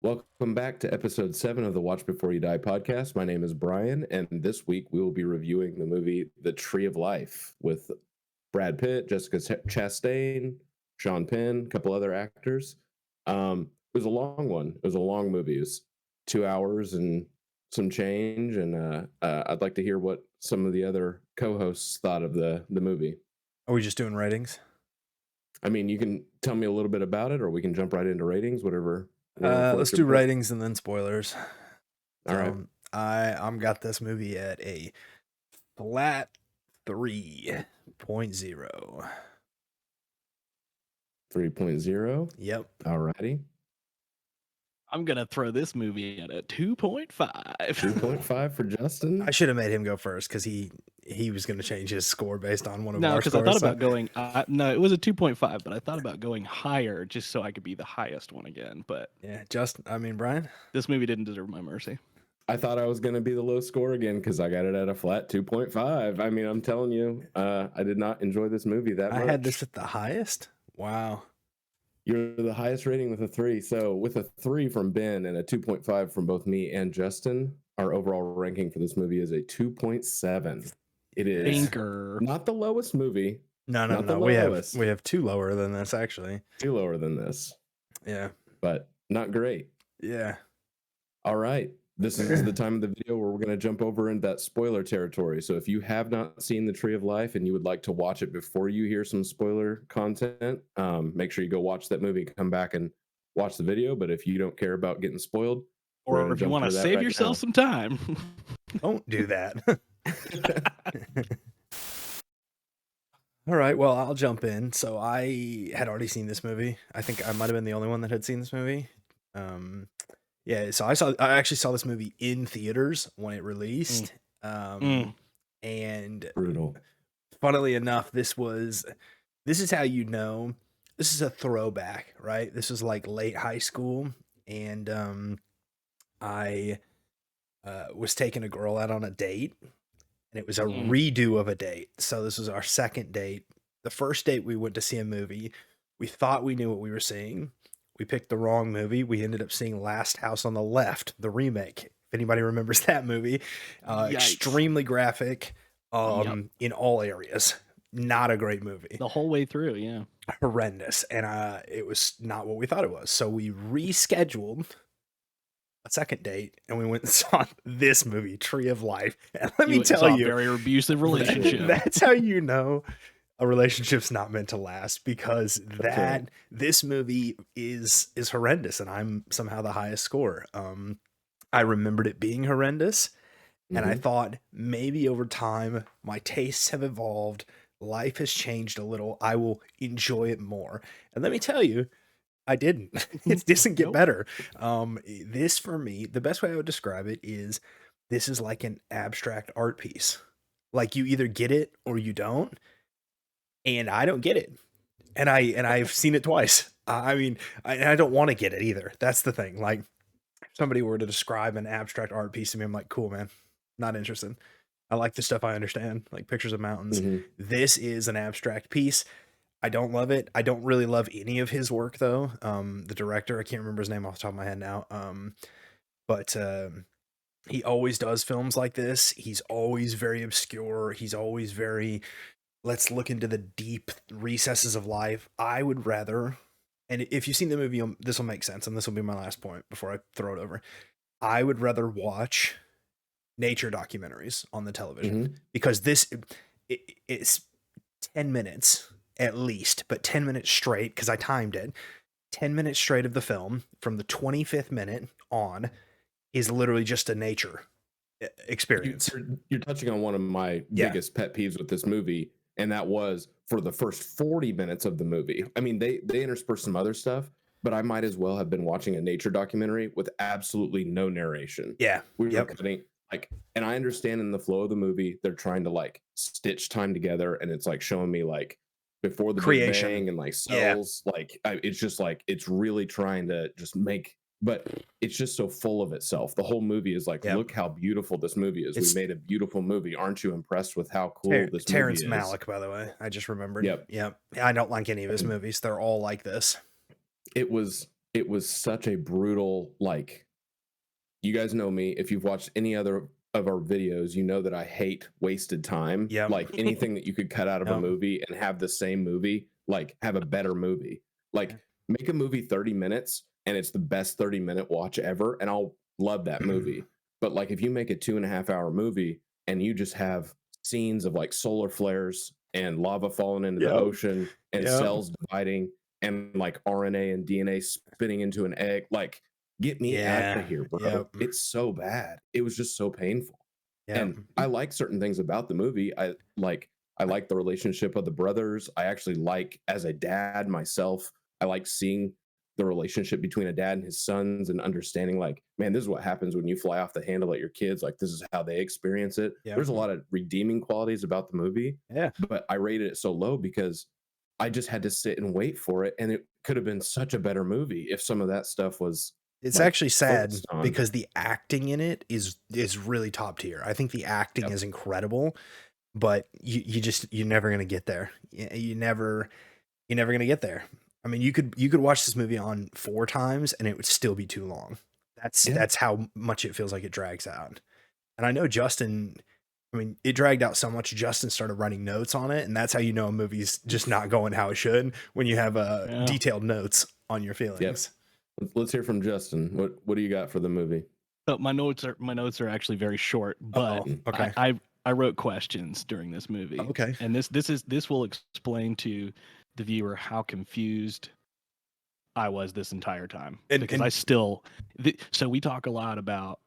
Welcome back to episode 7 of the Watch Before You Die podcast. My name is Brian, and this week we will be reviewing the movie The Tree of Life with Brad Pitt, Jessica Chastain, Sean Penn, a couple other actors. It was a long one. It was a long movie. It was 2 hours and some change, and I'd like to hear what some of the other co-hosts thought of the movie. Are we just doing ratings? I mean, you can tell me a little bit about it, or we can jump right into ratings, whatever Let's floats your do boat. ratings and then spoilers. All right. So I'm got this movie at a flat 3.0. 3.0. Yep. Alrighty. I'm gonna throw this movie at a 2.5. 2.5 for Justin. I should have made him go first because he was going to change his score based on one of No, our because scores. I thought about going. No, it was a 2.5, but I thought about going higher just so I could be the highest one again. But yeah, Brian. this movie didn't deserve my mercy. I thought I was going to be the low score again because I got it at a flat 2.5. I mean, I'm telling you, I did not enjoy this movie that much. I had this at the highest. Wow. You're the highest rating with a 3. So with a 3 from Ben and a 2.5 from both me and Justin, our overall ranking for this movie is a 2.7. It is Thinker. not the lowest movie. No. We have two lower than this actually. 2 lower than this. Yeah. But not great. Yeah. All right. This is the time of the video where we're going to jump over into that spoiler territory. So if you have not seen The Tree of Life and you would like to watch it before you hear some spoiler content, make sure you go watch that movie, come back and watch the video. But if you don't care about getting spoiled, Or if you want to save yourself some time, don't do that. All right, well, I'll jump in. So I had already seen this movie. I think I might have been the only one that had seen this movie. Yeah, so I actually saw this movie in theaters when it released. And brutal. Funnily enough, this is how you know this is a throwback, right? This was like late high school, and I was taking a girl out on a date, and it was a redo of a date. So this was our second date. The first date we went to see a movie. We thought we knew what we were seeing. We picked the wrong movie. We ended up seeing Last House on the Left, the remake. If anybody remembers that movie, extremely graphic in all areas. Not a great movie. The whole way through, yeah. Horrendous. And it was not what we thought it was. So we rescheduled a second date and we went and saw this movie, Tree of Life. And let me tell you, very abusive relationship. That's how you know a relationship's not meant to last, because this movie is horrendous, and I'm somehow the highest score. I remembered it being horrendous, and I thought maybe over time my tastes have evolved, life has changed a little, I will enjoy it more. And let me tell you, I didn't. It doesn't get better. This, for me, the best way I would describe it is this is like an abstract art piece. Like, you either get it or you don't. And I don't get it. And I've seen it twice. I mean, I don't want to get it either. That's the thing. Like, if somebody were to describe an abstract art piece to me, I'm like, cool, man. Not interested. I like the stuff I understand, like pictures of mountains. This is an abstract piece. I don't love it. I don't really love any of his work, though. The director, I can't remember his name off the top of my head now. But he always does films like this. He's always very obscure. He's always very, let's look into the deep recesses of life. I would rather, and if you've seen the movie, this will make sense, and this will be my last point before I throw it over. I would rather watch nature documentaries on the television, because it's 10 minutes at least, but 10 minutes straight, because I timed it. 10 minutes straight of the film from the 25th minute on is literally just a nature experience. You're touching on one of my biggest pet peeves with this movie, and that was for the first 40 minutes of the movie. I mean, they intersperse some other stuff, but I might as well have been watching a nature documentary with absolutely no narration. Yeah. We were cutting, like, and I understand in the flow of the movie, they're trying to like stitch time together, and it's like showing me like before the creation Big Bang and like cells, like it's just like it's really trying to just make, but it's just so full of itself. The whole movie is like, look how beautiful this movie is. We made a beautiful movie. Aren't you impressed with how cool this Terrence movie is? Malick, by the way, I just remembered. Yep. I don't like any of his movies. They're all like this. It was it was such a brutal, like, you guys know me. If you've watched any other of our videos, you know that I hate wasted time. Yep. Like anything that you could cut out of a Yep. movie and have the same movie, like have a better movie. Like Yeah. make a movie 30 minutes and it's the best 30-minute watch ever, and I'll love that movie. But like if you make a 2.5-hour movie and you just have scenes of like solar flares and lava falling into the Yep. ocean and Yep. cells dividing and like RNA and DNA spinning into an egg, like get me out Yeah. of here, bro. Yep. It's so bad. It was just so painful. And I like certain things about the movie. I like the relationship of the brothers. I actually like, as a dad myself, I like seeing the relationship between a dad and his sons and understanding, like, man, this is what happens when you fly off the handle at your kids. Like, this is how they experience it. Yep. There's a lot of redeeming qualities about the movie. Yeah. But I rated it so low because I just had to sit and wait for it. And it could have been such a better movie if some of that stuff was. It's like, actually sad focused on. because the acting in it is really top tier. I think the acting Yep. is incredible, but you're never gonna get there. You're never gonna get there. I mean, you could watch this movie on 4 times and it would still be too long. That's how much it feels like it drags out. And I know Justin. I mean, it dragged out so much. Justin started writing notes on it, and that's how you know a movie's just not going how it should when you have detailed notes on your feelings. Let's hear from Justin. What do you got for the movie? So my notes are actually very short, but okay. I wrote questions during this movie. Okay. And this will explain to the viewer how confused I was this entire time, because I still. So we talk a lot about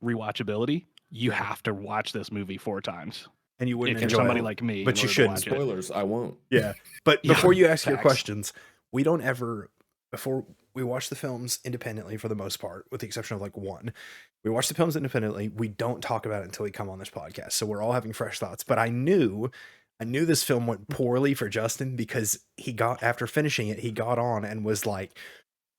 rewatchability. You have to watch this movie 4 times. And you wouldn't If you're enjoy somebody it. like me, But in you order to shouldn't. watch it. Spoilers, I won't. Yeah. But Yeah, before you ask your facts. questions, we don't ever, before we watch the films independently for the most part, with the exception of like one, we watch the films independently. We don't talk about it until we come on this podcast. So we're all having fresh thoughts. But I knew this film went poorly for Justin because after finishing it, he got on and was like,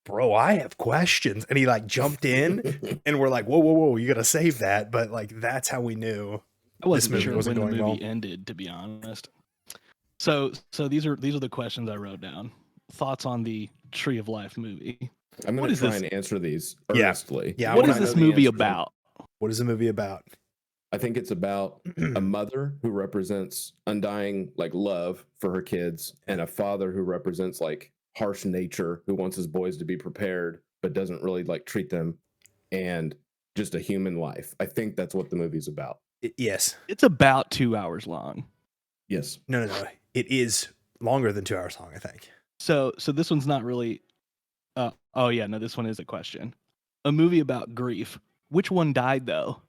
bro, I have questions. And he like jumped in and we're like, whoa, you got to save that. But like, that's how we knew. I wasn't movie sure wasn't when the going movie well. ended, to be honest. So these are the questions I wrote down. Thoughts on the Tree of Life movie? I'm What going to is try this? and answer these Yeah. earnestly. Yeah, What I is wanna this know the movie answers. about? What is the movie about? I think it's about a mother who represents undying like love for her kids, and a father who represents like harsh nature, who wants his boys to be prepared but doesn't really like treat them, and just a human life. I think that's what the movie's about. Yes. It's about 2 hours long. Yes. No. It is longer than 2 hours long, I think. So this one's not really. This one is a question. A movie about grief. Which one died though?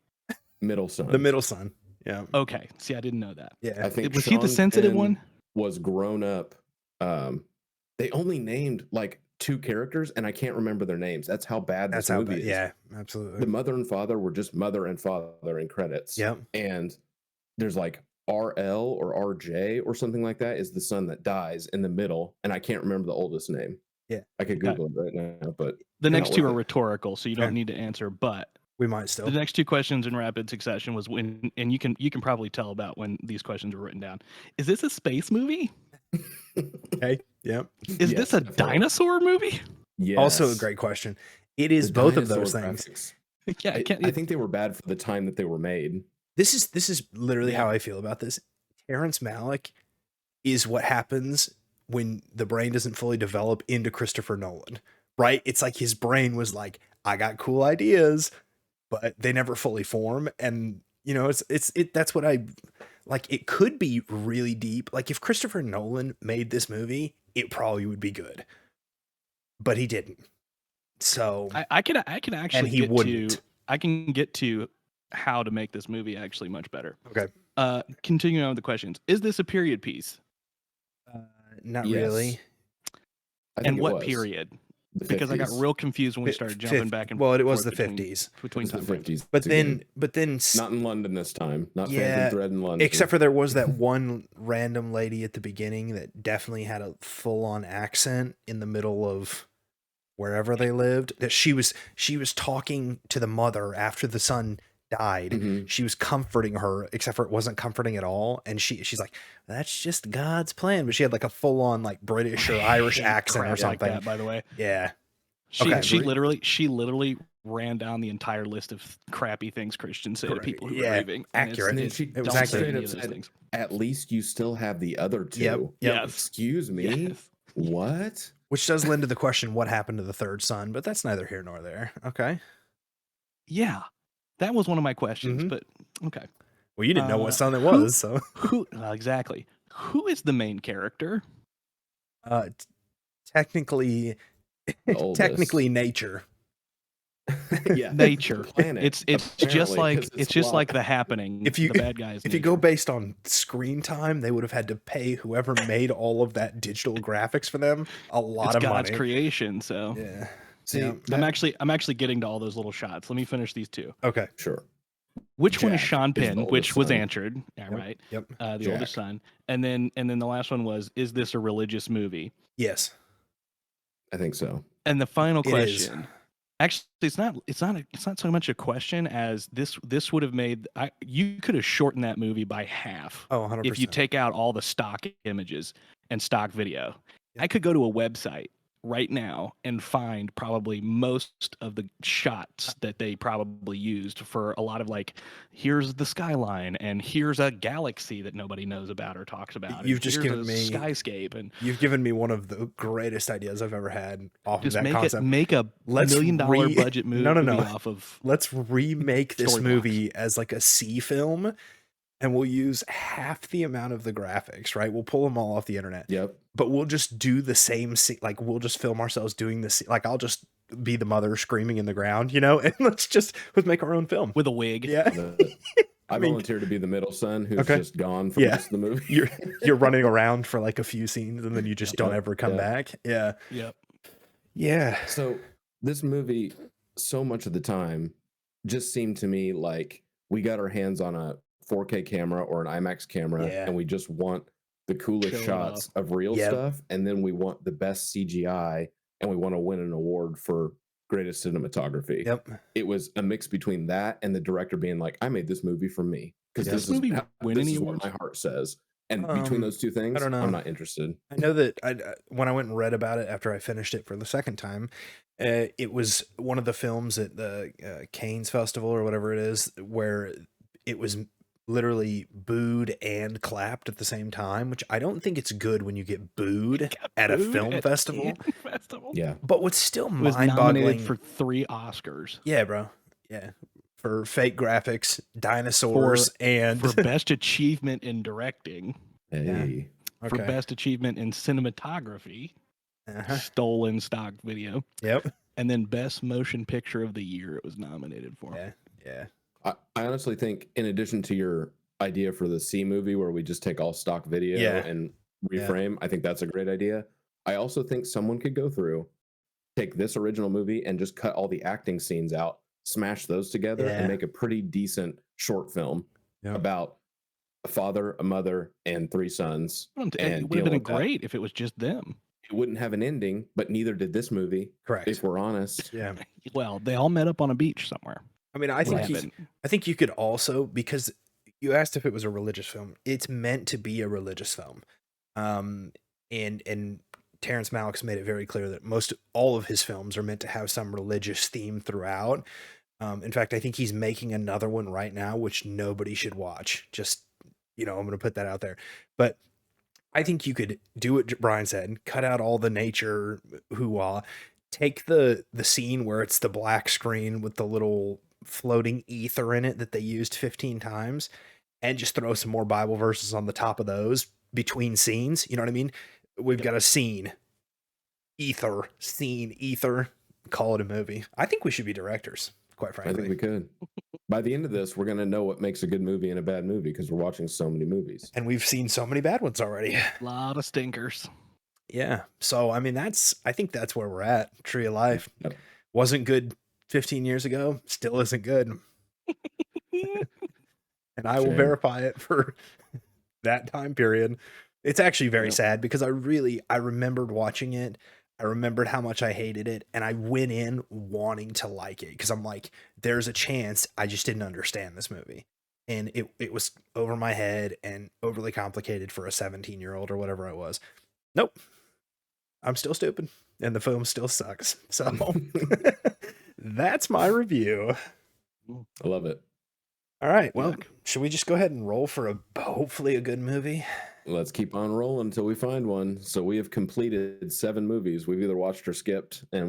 Middle son. The middle son. Yeah. Okay, see, I didn't know that. Yeah. I think Was he the Sean sensitive Penn one? was grown up. They only named like 2 characters, and I can't remember their names. That's how bad That's this how movie bad. is. Yeah, absolutely. The mother and father were just mother and father in credits. Yep. And there's like RL or RJ or something like that is the son that dies in the middle, and I can't remember the oldest name. Yeah. I could Okay. Google it right now, but The not next 2 worth are it. rhetorical, so you Fair. don't need to answer. But We might still. the next 2 questions in rapid succession was when, and you can probably tell about when these questions were written down. Is this a space movie? Okay. Yep. Is Yes, this a definitely. dinosaur movie? Yes. Also a great question. It is The both of those dinosaur things. graphics. Yeah, I think they were bad for the time that they were made. This is literally Yeah. how I feel about this. Terrence Malick is what happens when the brain doesn't fully develop into Christopher Nolan, right? It's like his brain was like, I got cool ideas, but they never fully form. And you know, that's what I like. It could be really deep. Like if Christopher Nolan made this movie, it probably would be good, but he didn't. So I can actually he get wouldn't. to I can get to how to make this movie actually much better. okay, Continuing on with the questions. Is this a period piece? not Yes. really. I think And it what was. period? The Because I got 50s. real confused when we started jumping back and forth. Well, it was the between 50s. It between was the time frames. 50s. But again. then Not in London this time. Not Yeah, Phantom Thread in London. except for there was that one random lady at the beginning that definitely had a full-on accent in the middle of wherever they lived. That she was talking to the mother after the son died. Mhm. She was comforting her, except for it wasn't comforting at all. And she's like, "That's just God's plan." But she had like a full-on like British or Irish Hate accent or crap something. like that, by the way. Yeah, She literally ran down the entire list of crappy things Christians say to people who are grieving. Accurate. It was accurate. At least you still have the other two. Yep. Yes. Excuse me. Yes. What? Which does lend to the question, what happened to the third son? But that's neither here nor there. Okay. Yeah, that was one of my questions. But okay. Well, you didn't know what son it was, so who exactly? Who is the main character? Technically nature. Yeah, nature. Planet, it's just like The Happening. If you the bad guys. If you go based on screen time, they would have had to pay whoever made all of that digital graphics for them a lot of God's money. creation. So yeah. See, I'm actually getting to all those little shots. Let me finish these two. Okay. Sure. Which one is Jack Sean is Penn, the which oldest was son. answered. Yeah, right. Yep. The Jack. oldest son. And then the last one was, is this a religious movie? Yes. I think so. And the final It is. question. Actually, it's not so much a question as this would have made you could have shortened that movie by half. Oh, 100%. If you take out all the stock images and stock video. Yep. I could go to a website right now and find probably most of the shots that they probably used for a lot of, like, here's the skyline and here's a galaxy that nobody knows about or talks about. You've just given me skyscape, and you've given me one of the greatest ideas I've ever had off of just that concept. make a $1 million budget movie off of. Let's remake this Story movie as like a C film, and we'll use half the amount of the graphics, right? We'll pull them all off the internet. Yep. But we'll just do the same scene. Like, we'll just film ourselves doing this. Like, I'll just be the mother screaming in the ground, and let's make our own film. With a wig. Yeah. I volunteer to be the middle son who's Okay. just gone for most of the movie. You're running around for like a few scenes and then you just don't Yep, ever come yep. back. Yeah. Yep. Yeah. So this movie, so much of the time, just seemed to me like we got our hands on a 4K camera or an IMAX camera, Yeah. and we just want the coolest Show it shots of real Yep. stuff, and then we want the best CGI, and we want to win an award for greatest cinematography. Yep. It was a mix between that and the director being like, "I made this movie for me," because Did this this movie is win this any is what awards? my heart says. And between those two things, don't know. I'm not interested. I know that when I went and read about it after I finished it for the second time, it was one of the films at the Cannes Festival or whatever it is, where it was literally booed and clapped at the same time, which I don't think it's good when you get booed at a film festival. Yeah. But what's still It was mind-boggling nominated for 3 Oscars. Yeah, bro. Yeah. For fake graphics, dinosaurs, and For best achievement in directing, Hey. for best achievement in cinematography, Uh-huh. stolen stock video, Yep. and then best motion picture of the year it was nominated for. Yeah. Yeah. I honestly think, in addition to your idea for the C movie where we just take all stock video Yeah. and reframe, I think that's a great idea. I also think someone could go through, take this original movie and just cut all the acting scenes out, smash those together, Yeah. and make a pretty decent short film Yep. about a father, a mother, and 3 sons. It would And have deal been with that. great if it was just them. It wouldn't have an ending, but neither did this movie, Correct. if we're honest. Yeah. Well, they all met up on a beach somewhere. I mean, I think Right. I think you could also, because you asked if it was a religious film, it's meant to be a religious film. And Terrence Malick's made it very clear that all of his films are meant to have some religious theme throughout. In fact, I think he's making another one right now, which nobody should watch. Just, I'm going to put that out there. But I think you could do what Brian said, cut out all the nature hoo-ah, take the scene where it's the black screen with the little floating ether in it that they used 15 times, and just throw some more Bible verses on the top of those between scenes. You know what I mean? We've got a scene, ether, call it a movie. I think we should be directors, quite I frankly. think we could. By the end of this, we're going to know what makes a good movie and a bad movie because we're watching so many movies. And we've seen so many bad ones already. A lot of stinkers. Yeah. So, I mean, I think that's where we're at. Tree of Life Yep. wasn't good 15 years ago, still isn't good. And I will Shame. verify it for that time period. It's actually very sad because I remembered watching it. I remembered how much I hated it, and I went in wanting to like it because I'm like, there's a chance I just didn't understand this movie. And it was over my head and overly complicated for a 17-year-old or whatever I was. Nope. I'm still stupid. and the film still sucks. So that's my review. I love it. All right. Well, should we just go ahead and roll for hopefully a good movie? Let's keep on rolling until we find one. So we have completed 7 movies. We've either watched or skipped, and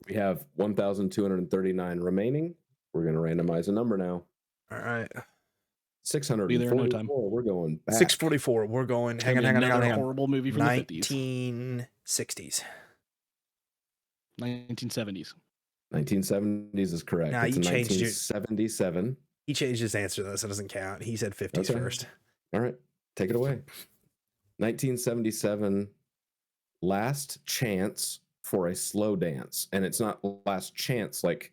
we have 1,239 remaining. We're going to randomize a number now. All right. 644. No we're going back. 644. We're going. Hang on. Horrible movie from the 1960s. 1970s. 1970s is correct. Now, it's you changed 1977. He changed his answer, though, so it doesn't count. He said 50s first. All right. Take it away. 1977, Last Chance for a Slow Dance. And it's not last chance like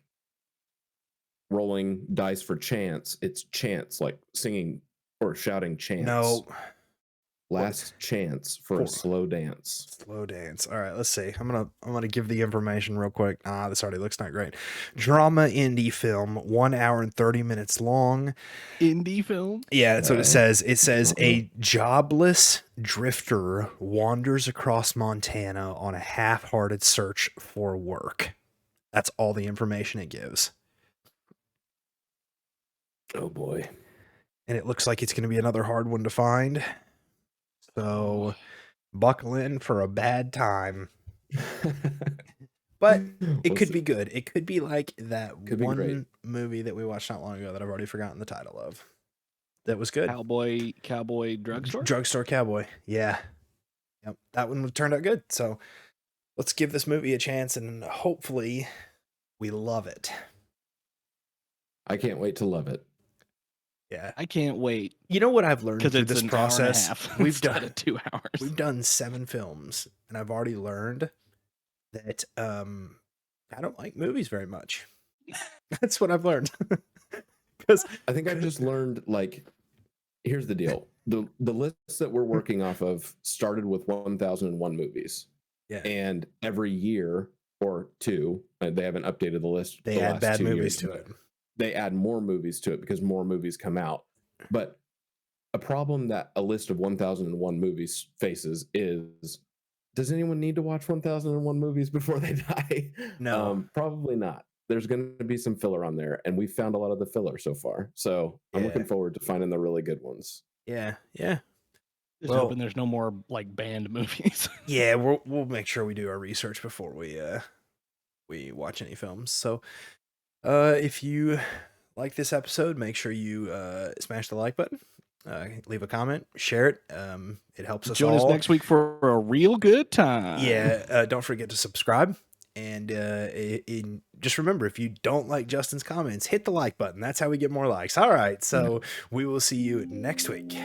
rolling dice for chance. It's chance, like singing or shouting chance. No. Last chance for a slow dance. Slow dance. All right, let's see. I'm gonna give the information real quick. This already looks not great. Drama indie film, 1 hour and 30 minutes long. Indie film? Yeah, that's what it says. It says a jobless drifter wanders across Montana on a half-hearted search for work. That's all the information it gives. Oh boy. And it looks like it's going to be another hard one to find. So buckle in for a bad time. But it could be good. It could be like that one movie that we watched not long ago that I've already forgotten the title of. That was good. Cowboy Drugstore? Drugstore Cowboy. Yeah. Yep. That one turned out good. So let's give this movie a chance and hopefully we love it. I can't wait to love it. Yeah, I can't wait. You know what I've learned through this process? We've done 2 hours. We've done 7 films, and I've already learned that I don't like movies very much. That's what I've learned. Because I think I've just learned, like, here's the deal: the list that we're working off of started with 1,001 movies. Yeah, and every year or 2, they haven't updated the list. They add bad movies to it. They add more movies to it because more movies come out. But a problem that a list of 1,001 movies faces is, does anyone need to watch 1,001 movies before they die? No. Probably not. There's going to be some filler on there, and we've found a lot of the filler so far. So I'm looking forward to finding the really good ones. Yeah. Just hoping there's no more like banned movies. Yeah, we'll make sure we do our research before we watch any films. So if you like this episode, make sure you smash the like button, leave a comment, share it. It helps us Join us next week for a real good time. Yeah, don't forget to subscribe. And just remember, if you don't like Justin's comments, hit the like button. That's how we get more likes. All right, so we will see you next week.